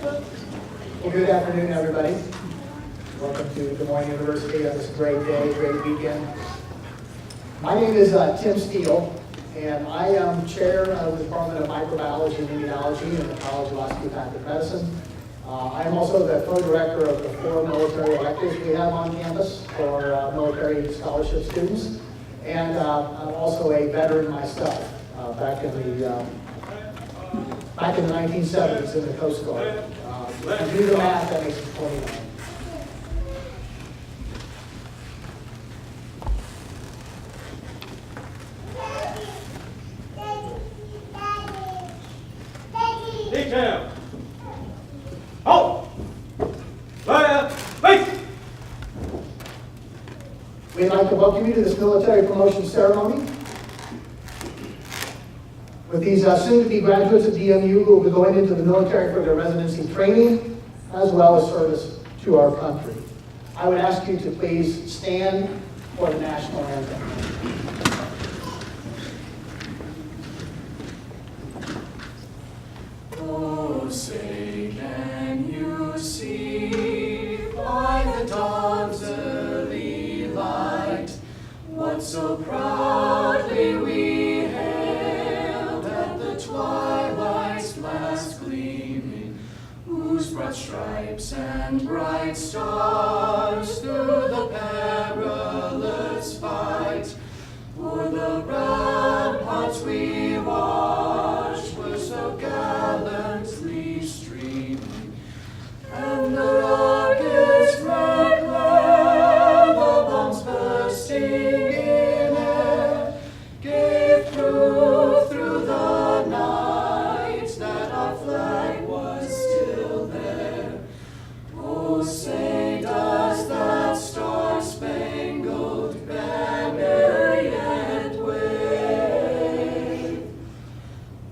Well, good afternoon, everybody. Welcome to Des Moines University on this great day, great weekend. My name is Tim Steele, and I am chair of the Department of Microbiology and Immunology in the College of Osteopathic Medicine. I am also the co-director of the 4 military electives we have on campus for military scholarship students, and I'm also a veteran myself. Back in the 1970s in the Coast Guard. If you do the math, that makes it 29. Detail. Halt. Fire. Face. We'd like to welcome you to this military promotion ceremony with these soon-to-be graduates of DMU who will be going into the military for their residency training as well as service to our country. I would ask you to please stand for the National Anthem. Oh, say can you see by the dawn's early light what so proudly we hailed at the twilight's last gleaming, whose broad stripes and bright stars through the perilous fight for the ramparts we watched were so gallantly streaming, and the rocket's red glare, the bombs bursting in air, gave proof through the night that our flag was still there. Oh, say does that star-spangled banner yet wave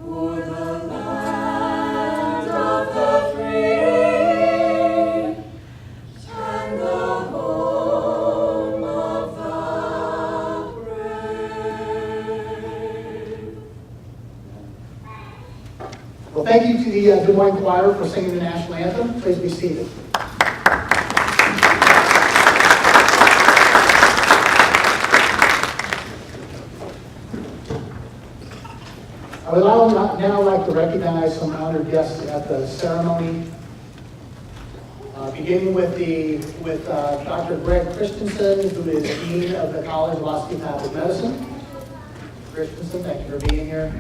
o'er the land of the free and the home of the brave? Well, thank you to the Des Moines Choir for singing the National Anthem. Please be seated. I would now like to recognize some honored guests at the ceremony, beginning with Dr. Greg Christensen, who is Dean of the College of Osteopathic Medicine. Christensen, thank you for being here.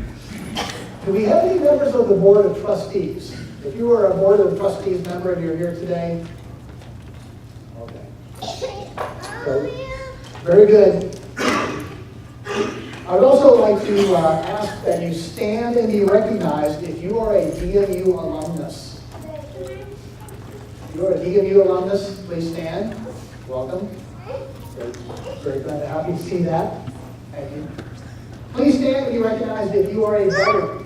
Do we have any members of the Board of Trustees? If you are a Board of Trustees member and you're here today, okay. So, very good. I would also like to ask that you stand and be recognized if you are a DMU alumnus. If you are a DMU alumnus, please stand. Welcome. Very glad to have you see that. Thank you. Please stand and be recognized if you are a veteran.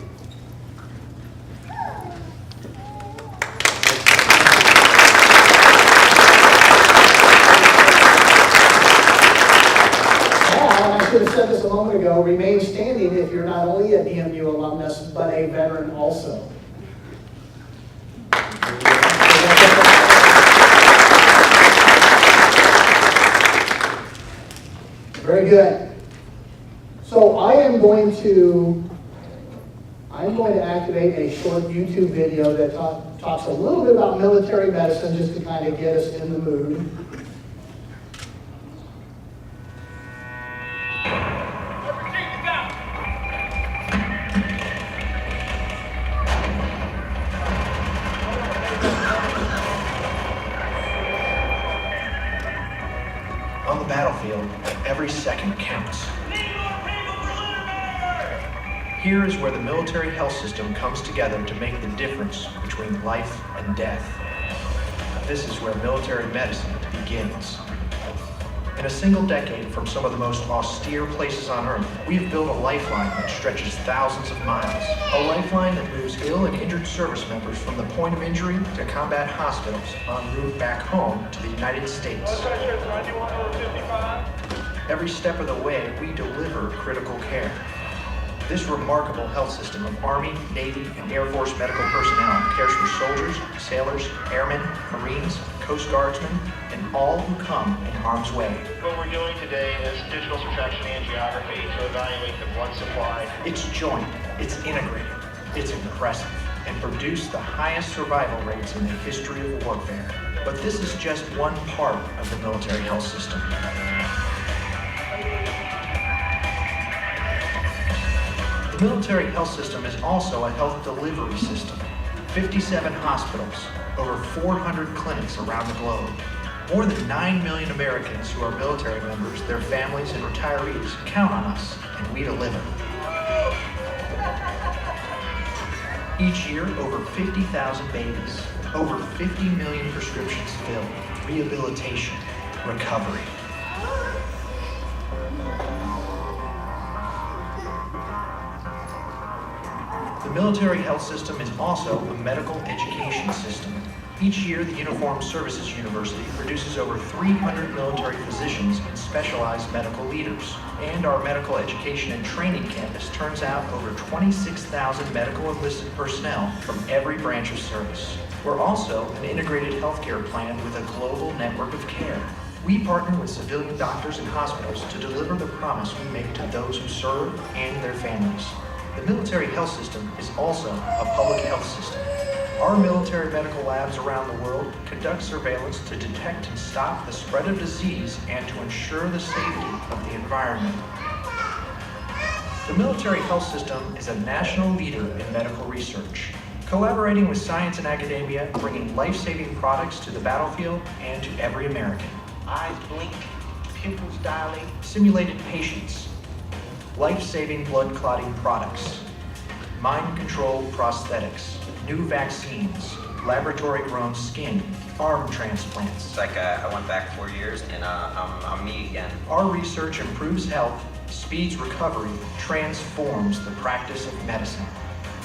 I should have said this a moment ago, remain standing if you're not only a DMU alumnus, but a veteran also. Very good. So I am going to activate a short YouTube video that talks a little bit about military medicine just to kind of get us in the mood. On the battlefield, every second counts. Here is where the military health system comes together to make the difference between life and death. This is where military medicine begins. In a single decade from some of the most austere places on Earth, we have built a lifeline that stretches thousands of miles. A lifeline that moves ill and injured service members from the point of injury to combat hospitals en route back home to the United States. Every step of the way, we deliver critical care. This remarkable health system of Army, Navy, and Air Force medical personnel cares for soldiers, sailors, airmen, Marines, Coast Guardsmen, and all who come in harm's way. What we're doing today is digital subtraction angiography to evaluate the blood supply. It's joint, it's integrated, it's impressive, and produced the highest survival rates in the history of warfare. But this is just one part of the military health system. The military health system is also a health delivery system. 57 hospitals, over 400 clinics around the globe. More than 9 million Americans who are military members, their families, and retirees count on us, and we deliver. Each year, over 50,000 babies, over 50 million prescriptions filled, rehabilitation, recovery. The military health system is also a medical education system. Each year, the Uniformed Services University produces over 300 military physicians and specialized medical leaders. And our medical education and training campus turns out over 26,000 medical enlisted personnel from every branch of service. We're also an integrated healthcare plan with a global network of care. We partner with civilian doctors and hospitals to deliver the promise we make to those who serve and their families. The military health system is also a public health system. Our military medical labs around the world conduct surveillance to detect and stop the spread of disease and to ensure the safety of the environment. The military health system is a national leader in medical research, collaborating with science and academia, bringing life-saving products to the battlefield and to every American. Eyes blink, pupils dilate. Simulated patients, life-saving blood clotting products, mind-controlled prosthetics, new vaccines, laboratory-grown skin, arm transplants. It's like I went back 4 years and I'm me again. Our research improves health, speeds recovery, transforms the practice of medicine.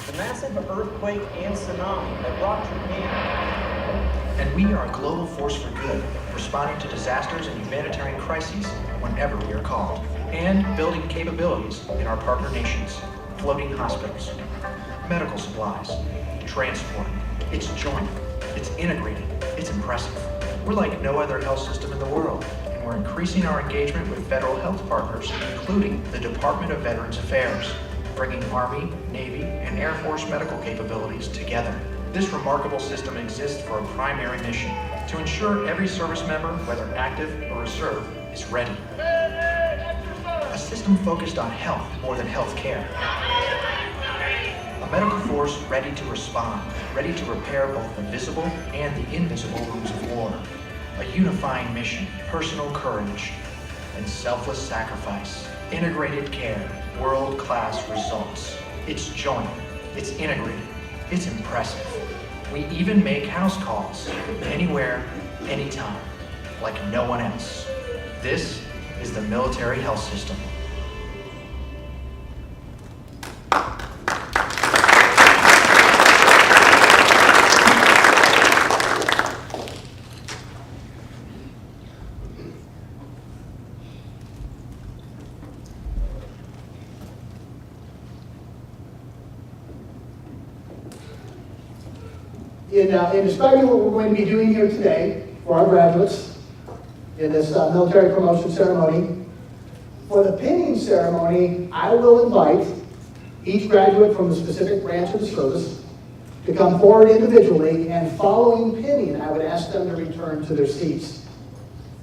The massive earthquake and tsunami that rocked Japan. And we are a global force for good, responding to disasters and humanitarian crises whenever we are called, and building capabilities in our partner nations, floating hospitals, medical supplies, transport. It's joint, it's integrated, it's impressive. We're like no other health system in the world, and we're increasing our engagement with federal health partners, including the Department of Veterans Affairs, bringing Army, Navy, and Air Force medical capabilities together. This remarkable system exists for a primary mission, to ensure every service member, whether active or reserve, is ready. A system focused on health more than health care. A medical force ready to respond, ready to repair both the visible and the invisible wounds of war. A unifying mission, personal courage, and selfless sacrifice. Integrated care, world-class results. It's joint, it's integrated, it's impressive. We even make house calls, anywhere, anytime, like no one else. This is the military health system. In describing what we're going to be doing here today for our graduates in this military promotion ceremony, for the pinning ceremony, I will invite each graduate from the specific branch of the service to come forward individually, and following pinning, I would ask them to return to their seats.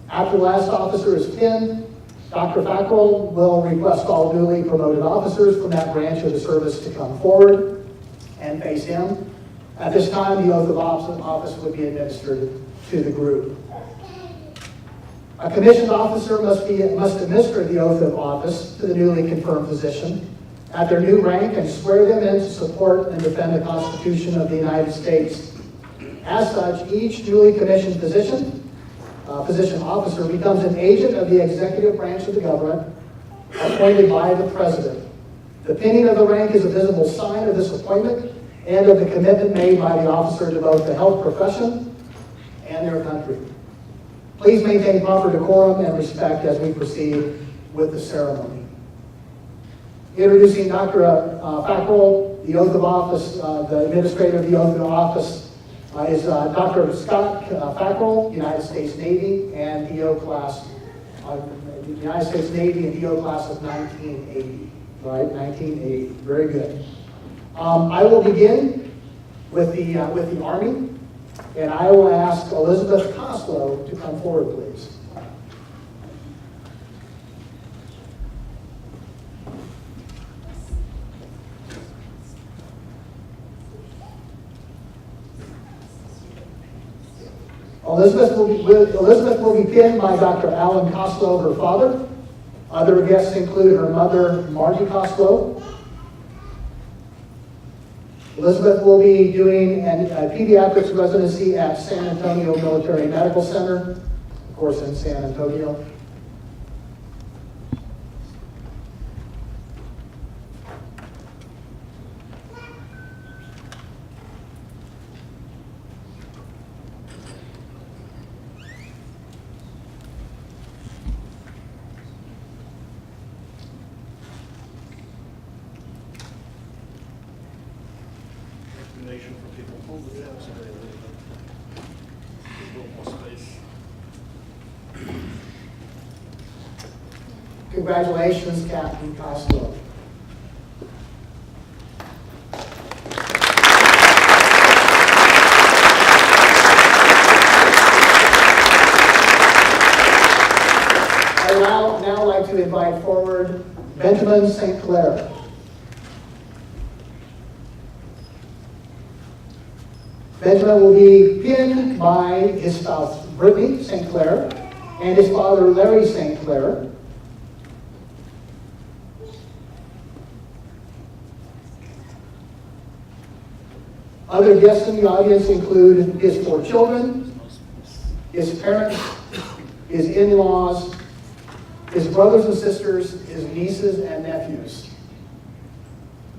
After the last officer is pinned, Dr. Fackrell will request all newly promoted officers from that branch of the service to come forward and face him. At this time, the oath of office would be administered to the group. A commissioned officer must administer the oath of office to the newly confirmed physician at their new rank and swear them in to support and defend the Constitution of the United States. As such, each newly commissioned physician officer becomes an agent of the executive branch of the government appointed by the President. The pinning of the rank is a visible sign of this appointment and of the commitment made by the officer to both the health profession and their country. Please maintain proper decorum and respect as we proceed with the ceremony. Introducing Dr. Fackrell, the oath of office, the administrator of the oath of office is Dr. Scott Fackrell, United States Navy and DO class, United States Navy and DO class of 1980, right? 1980, very good. I will begin with the Army, and I will ask Elizabeth Coslow to come forward, please. Elizabeth will be pinned by Dr. Alan Coslow, her father. Other guests include her mother, Margie Coslow. Elizabeth will be doing a pediatrics residency at San Antonio Military Medical Center, of course in San Antonio. For people, hold the tabs away a little bit. A little more space. Congratulations, Captain Coslow. I would now like to invite forward Benjamin St. Clair. Benjamin will be pinned by his spouse, Brittany St. Clair, and his father, Larry St. Clair. Other guests in the audience include his 4 children, his parents, his in-laws, his brothers and sisters, his nieces and nephews.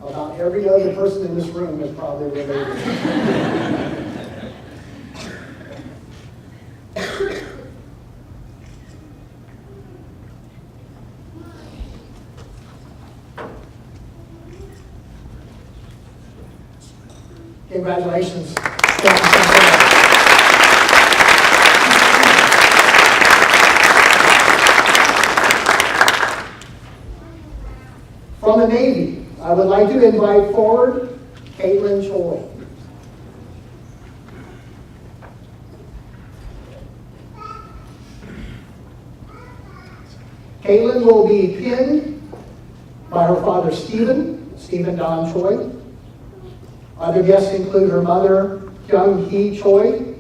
About every other person in this room is probably related. Congratulations. From the Navy, I would like to invite forward Caitlin Choi. Caitlin will be pinned by her father, Stephen Don Choi. Other guests include her mother, Kyung Hee Choi.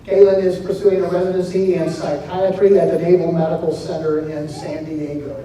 Caitlin is pursuing a residency in psychiatry at the Naval Medical Center in San Diego.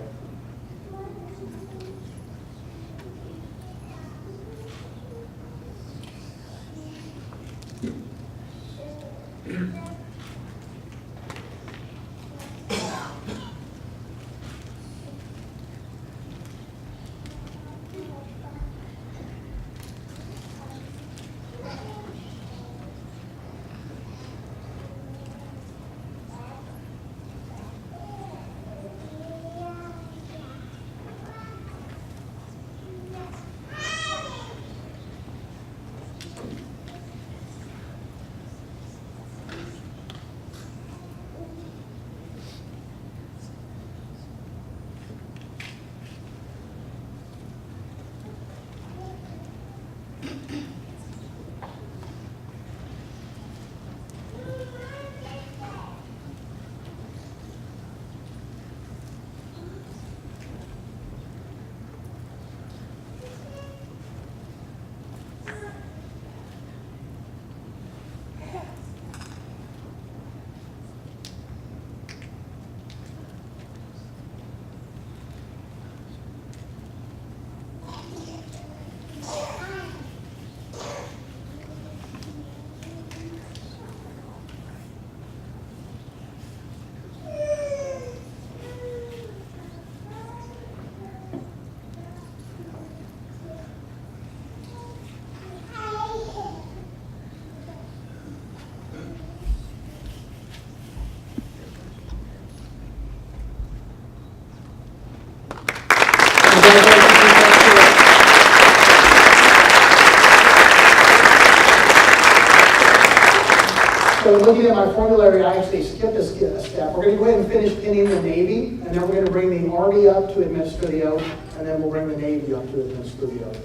So looking at my formulary, I actually skipped a step. We're going to go ahead and finish pinning the Navy, and then we're going to bring the Army up to administer the oath, and then we'll bring the Navy up to administer the oath.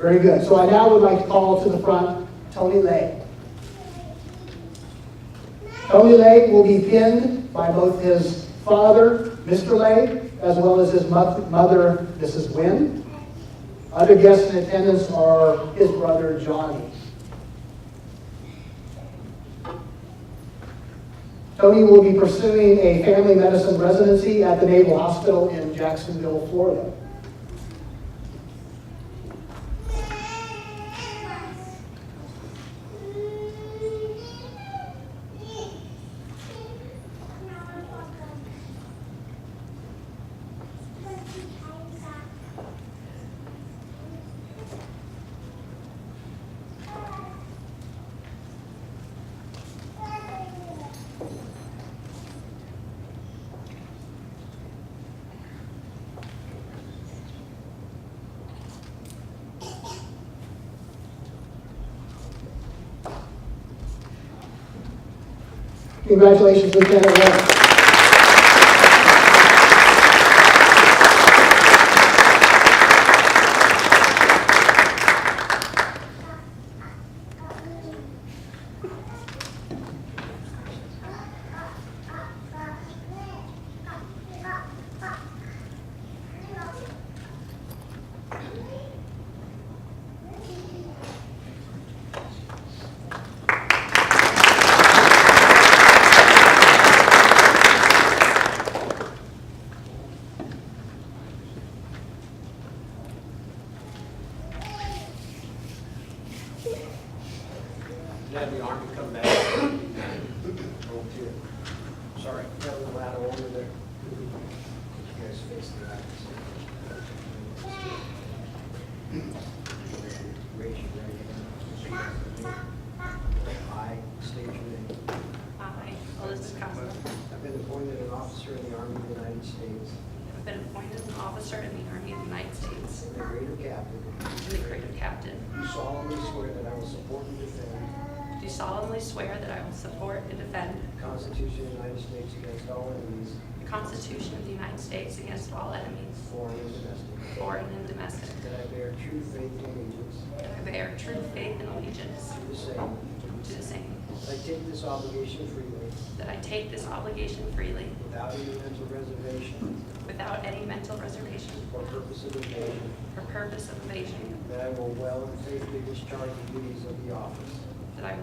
Very good. So I now would like to call to the front Tony Lay. Tony Lay will be pinned by both his father, Mr. Lay, as well as his mother, Mrs. Wynn. Other guests in attendance are his brother, Johnny. Tony will be pursuing a family medicine residency at the Naval Hospital in Jacksonville, Florida. Congratulations, Lieutenant West. Have the Army come back. Sorry, that was a ladder over there. You guys face the eyes. Raise your right hand. I state your name. I, Elizabeth Costa, I've been appointed an officer in the Army of the United States have been appointed an officer in the Army of the United States and the grade of captain. and the grade of captain. Do solemnly swear that I will support and defend Do solemnly swear that I will support and defend the Constitution of the United States against all enemies, the Constitution of the United States against all enemies, foreign and domestic. foreign and domestic. That I bear true faith and allegiance That I bear true faith and allegiance to the same. to the same. That I take this obligation freely, That I take this obligation freely, without any mental reservation without any mental reservation or purpose of evasion. or purpose of evasion. That I will well and faithfully discharge the duties of the office. That I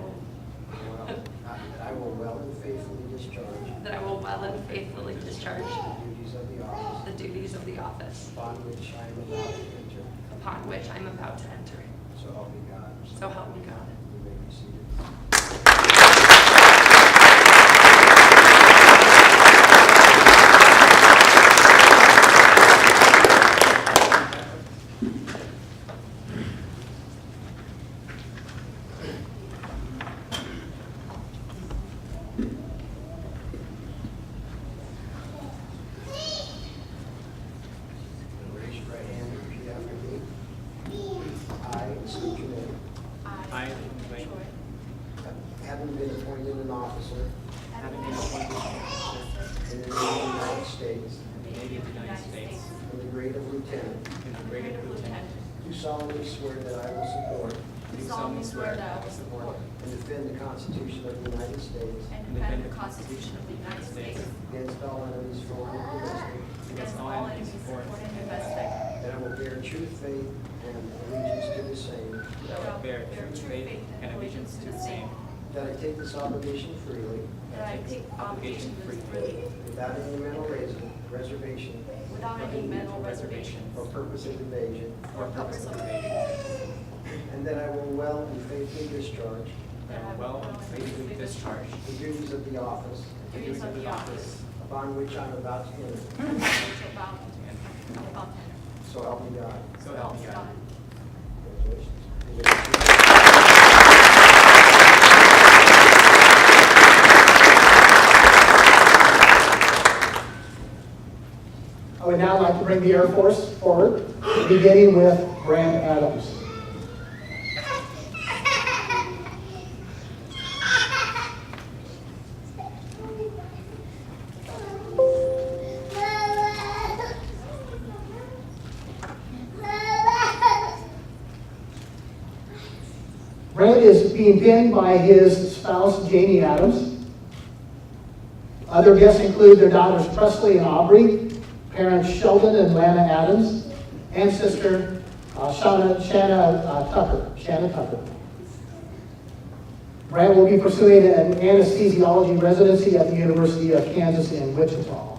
will well and faithfully discharge that I will well and faithfully discharge the duties of the office the duties of the office upon which I am about to enter. upon which I am about to enter. So help me God. So help me God. You may be seated. Raise your right hand and repeat after me. I state your name. I, Troy, Having been appointed an officer having been appointed officer in the Navy of the United States in the Navy of the United States in the grade of lieutenant, in the grade of lieutenant, do solemnly swear that I will support do solemnly swear that I will support and defend the Constitution of the United States and defend the Constitution of the United States against all enemies, foreign and domestic. against all enemies, foreign and domestic. That I will bear true faith and allegiance to the same. That I will bear true faith and allegiance to the same. That I take this obligation freely, That I take obligation freely without any mental reservation without any mental reservation or purpose of evasion. or purpose of evasion. And that I will well and faithfully discharge That I will well and faithfully discharge the duties of the office the duties of the office upon which I am about to enter. which about to enter. So help me God. So help me God. Congratulations. I would now like to bring the Air Force forward. beginning with Grant Adams. Brent is being pinned by his spouse, Jamie Adams. Other guests include their daughters, Presley and Aubrey, parents Sheldon and Lana Adams, and sister Shanna Tucker. Brent will be pursuing an anesthesiology residency at the University of Kansas in Wichita.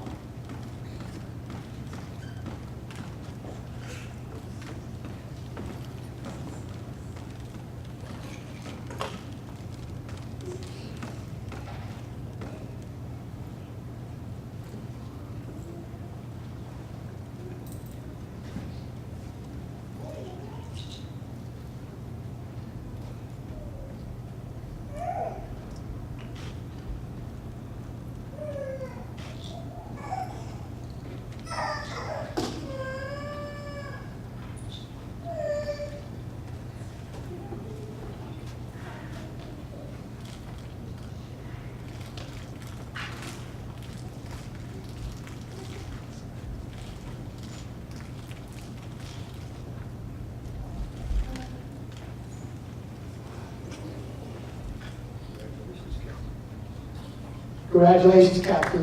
Congratulations, Captain.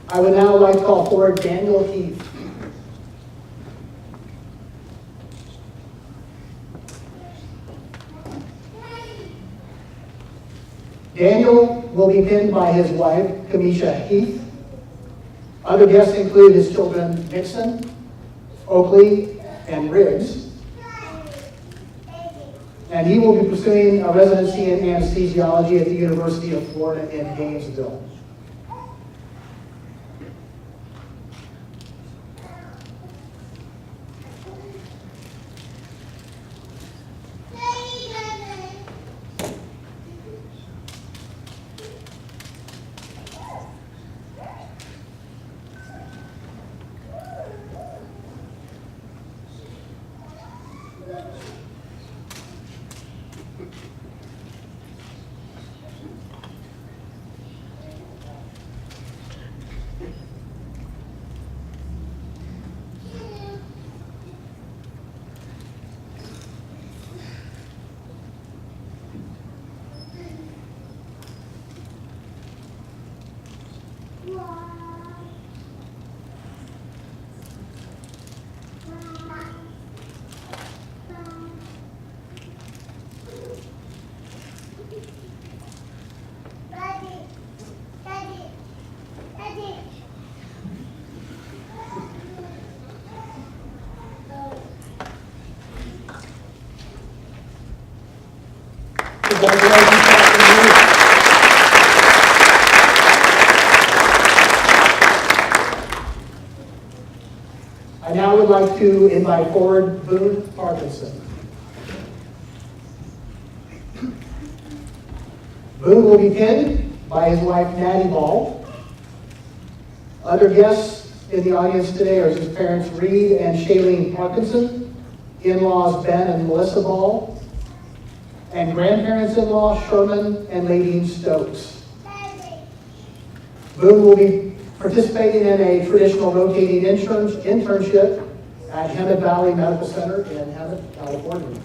I would now like to call forward Daniel Heath. Daniel will be pinned by his wife, Kamisha Heath. Other guests include his children, Nixon, Oakley, and Riggs. And he will be pursuing a residency in anesthesiology at the University of Florida in Gainesville. I now would like to invite forward Boone Parkinson. Boone will be pinned by his wife, Natty Ball. Other guests in the audience today are his parents, Reed and Shailene Parkinson, in-laws Ben and Melissa Ball, and grandparents-in-law Sherman and Ladine Stokes. Boone will be participating in a traditional rotating internship at Hemet Valley Medical Center in Hemet, California.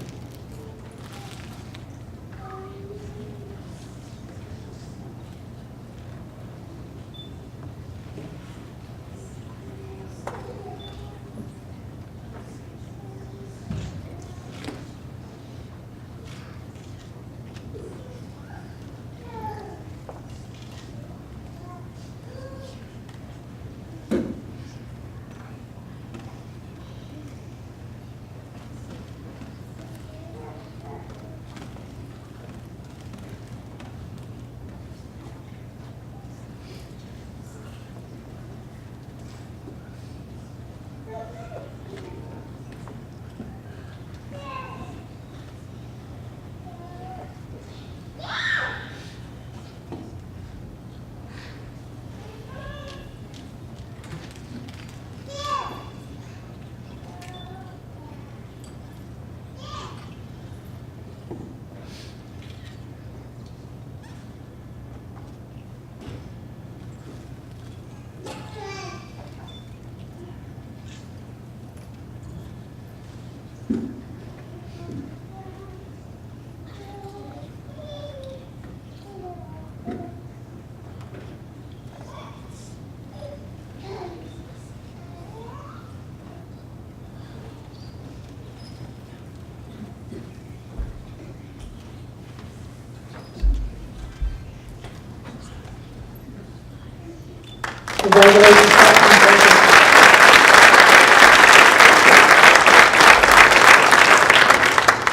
Congratulations, Captain.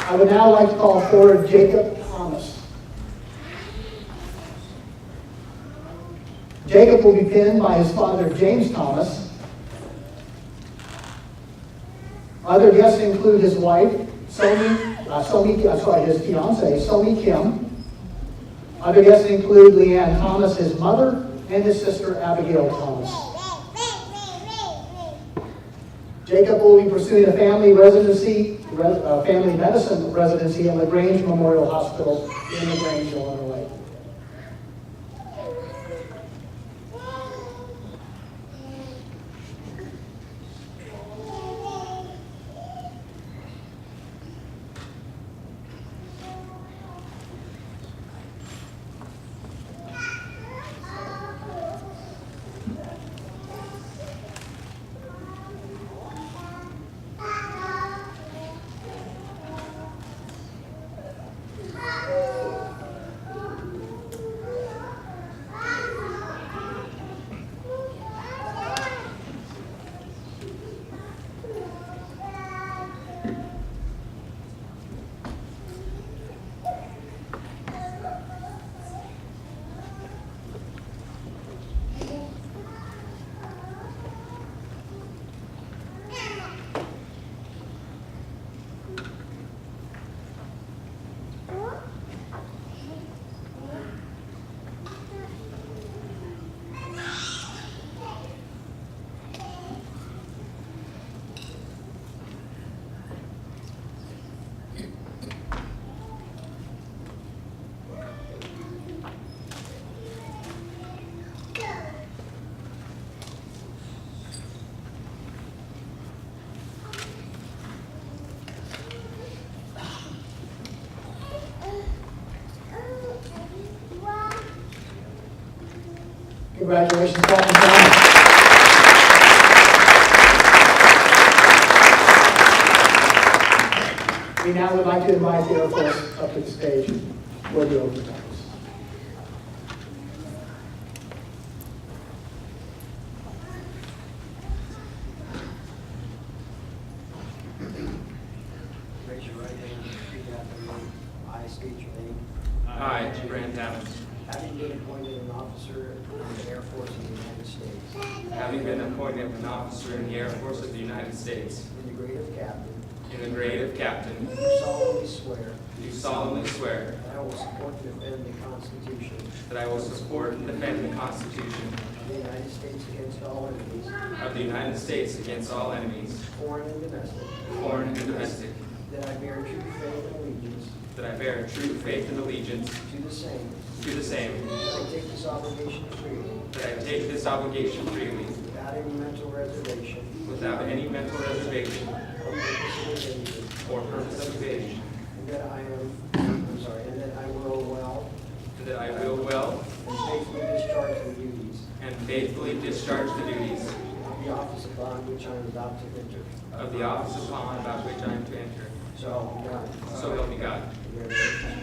I would now like to call forward Jacob Thomas. Jacob will be pinned by his father, James Thomas. Other guests include his wife, his fiancée, Somi Kim. Other guests include Leanne Thomas, his mother, and his sister, Abigail Thomas. Jacob will be pursuing a family medicine residency at LaGrange Memorial Hospital in LaGrange, Illinois. Congratulations, Captain Thomas. We now would like to invite the Air Force up to the stage for the oath of office. Raise your right hand and repeat after me. I state your name. I, Grant Thomas, Having been appointed an officer in the Air Force of the United States, having been appointed an officer in the Air Force of the United States, in the grade of captain, in the grade of captain, do solemnly swear do solemnly swear that I will support and defend the Constitution that I will support and defend the Constitution of the United States against all enemies, of the United States against all enemies, foreign and domestic, foreign and domestic, that I bear true faith and allegiance that I bear true faith and allegiance to the same, to the same, that I take this obligation freely, that I take this obligation freely, without any mental reservation without any mental reservation or purpose of evasion, or purpose of evasion, and that and that I will well and that I will well and faithfully discharge the duties and faithfully discharge the duties of the office upon which I am about to enter. of the office upon about which I am to enter. So help me God. So help me God. Congratulations.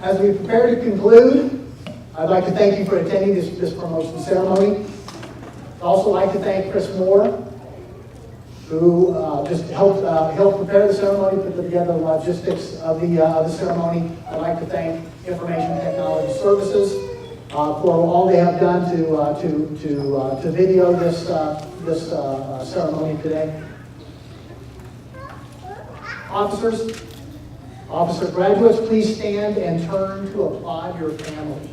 As we prepare to conclude, I'd like to thank you for attending this promotion ceremony. I'd also like to thank Chris Moore, who just helped prepare the ceremony, put together the logistics of the ceremony. I'd like to thank Information Technology Services for all they have done to video this ceremony today. Officer graduates, please stand and turn to applaud your family.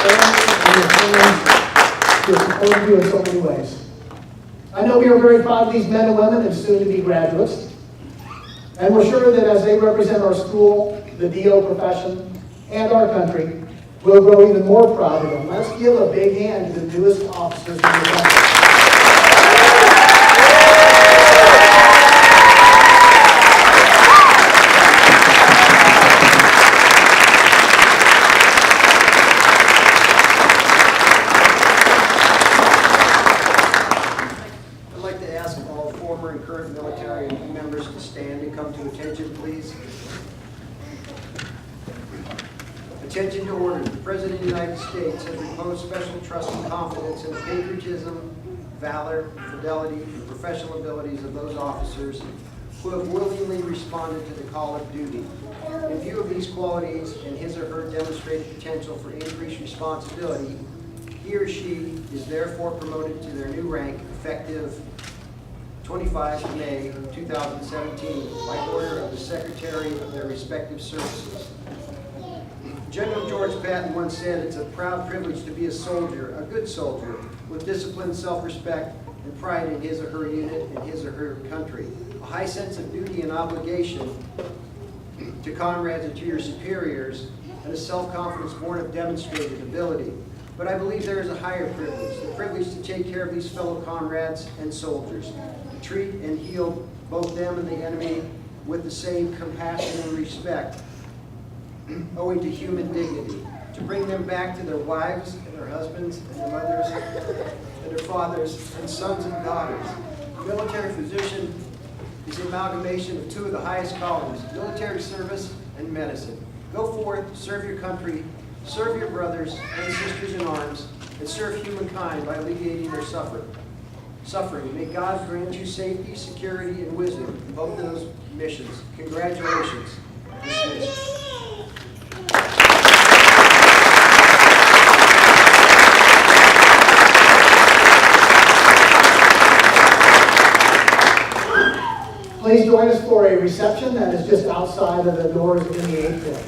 Family and your friends who have supported you in so many ways. I know we are very proud of these men and women and soon-to-be graduates. And we're sure that as they represent our school, the DO profession, and our country, we'll grow even more proud of them. Let's give a big hand to the newest officers in the country. Attention to order. The President of the United States has reposed special trust and confidence in the patriotism, valor, fidelity, and professional abilities of those officers who have willingly responded to the call of duty. In view of these qualities and his or her demonstrated potential for increased responsibility, he or she is therefore promoted to their new rank effective 25 May 2017 by order of the Secretary of their respective services. General George Patton once said, "It's a proud privilege to be a soldier, a good soldier, with discipline, self-respect, and pride in his or her unit and his or her country. A high sense of duty and obligation to comrades and to your superiors, and a self-confidence born of demonstrated ability. But I believe there is a higher privilege, the privilege to take care of these fellow comrades and soldiers, to treat and heal both them and the enemy with the same compassion and respect owing to human dignity, to bring them back to their wives and their husbands and their mothers and their fathers and sons and daughters. Military physician is the amalgamation of two of the highest callings, military service and medicine. Go forth, serve your country, serve your brothers and sisters in arms, and serve humankind by alleviating their suffering. May God grant you safety, security, and wisdom in both those missions. Congratulations. Dismissed. Please join us for a reception that is just outside of the doors in the atrium.